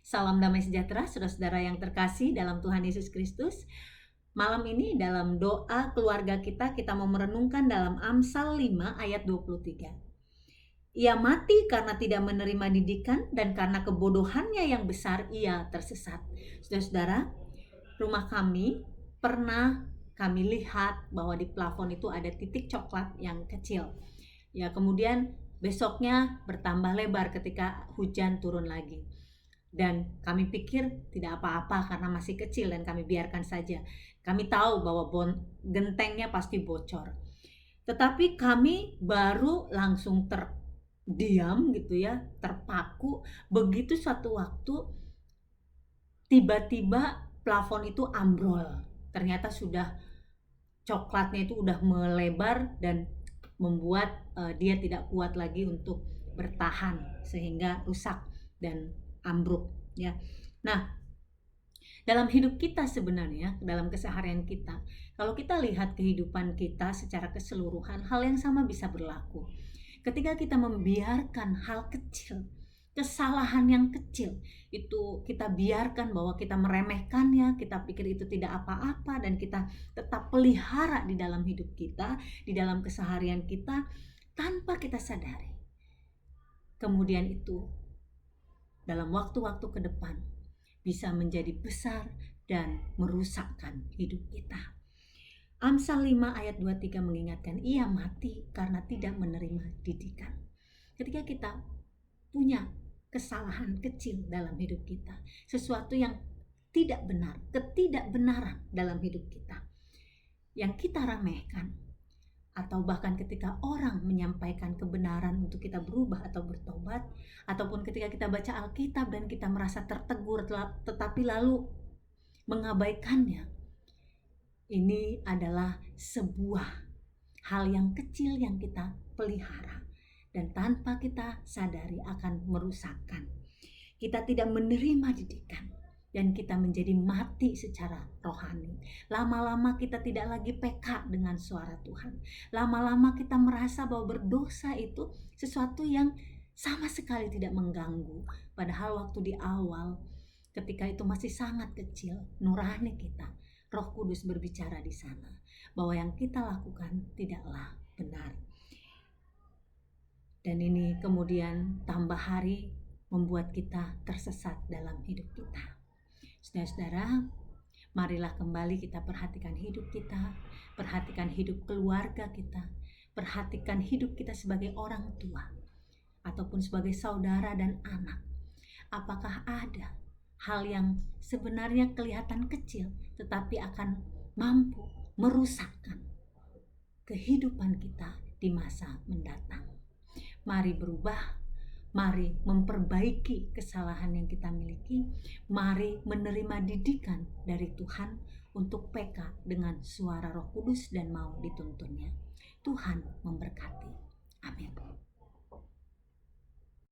Salam damai sejahtera, saudara-saudara yang terkasih dalam Tuhan Yesus Kristus. Malam ini dalam doa keluarga kita mau merenungkan dalam Amsal 5 ayat 23. Ia mati karena tidak menerima didikan dan karena kebodohannya yang besar ia tersesat. Saudara-saudara, rumah kami pernah kami lihat bahwa di plafon itu ada titik coklat yang kecil. Ya, kemudian besoknya bertambah lebar ketika hujan turun lagi. Dan kami pikir tidak apa-apa karena masih kecil dan kami biarkan saja. Kami tahu bahwa gentengnya pasti bocor. Tetapi kami baru langsung terdiam gitu ya, terpaku. Begitu suatu waktu tiba-tiba plafon itu ambrol. Ternyata sudah coklatnya itu udah melebar dan membuat dia tidak kuat lagi untuk bertahan sehingga rusak dan ambruk ya. Nah, dalam hidup kita sebenarnya, dalam keseharian kita, kalau kita lihat kehidupan kita secara keseluruhan, hal yang sama bisa berlaku. Ketika kita membiarkan hal kecil, kesalahan yang kecil itu kita biarkan bahwa kita meremehkannya, kita pikir itu tidak apa-apa dan kita tetap pelihara di dalam hidup kita, di dalam keseharian kita tanpa kita sadari. Kemudian itu dalam waktu-waktu ke depan bisa menjadi besar dan merusakkan hidup kita. Amsal 5 ayat 23 mengingatkan, ia mati karena tidak menerima didikan. Ketika kita punya kesalahan kecil dalam hidup kita, sesuatu yang tidak benar, ketidakbenaran dalam hidup kita, yang kita remehkan, atau bahkan ketika orang menyampaikan kebenaran untuk kita berubah atau bertobat, ataupun ketika kita baca Alkitab dan kita merasa tertegur tetapi lalu mengabaikannya, ini adalah sebuah hal yang kecil yang kita pelihara dan tanpa kita sadari akan merusakkan. Kita tidak menerima didikan dan kita menjadi mati secara rohani. Lama-lama kita tidak lagi peka dengan suara Tuhan. Lama-lama kita merasa bahwa berdosa itu sesuatu yang sama sekali tidak mengganggu. Padahal waktu di awal, ketika itu masih sangat kecil, nurani kita, Roh Kudus berbicara di sana bahwa yang kita lakukan tidaklah benar. Dan ini kemudian tambah hari membuat kita tersesat dalam hidup kita. Saudara-saudara, marilah kembali kita perhatikan hidup kita, perhatikan hidup keluarga kita, perhatikan hidup kita sebagai orang tua, ataupun sebagai saudara dan anak. Apakah ada hal yang sebenarnya kelihatan kecil, tetapi akan mampu merusakkan kehidupan kita di masa mendatang? Mari berubah. Mari memperbaiki kesalahan yang kita miliki. Mari menerima didikan dari Tuhan untuk peka dengan suara Roh Kudus dan mau dituntunnya. Tuhan memberkati. Amin.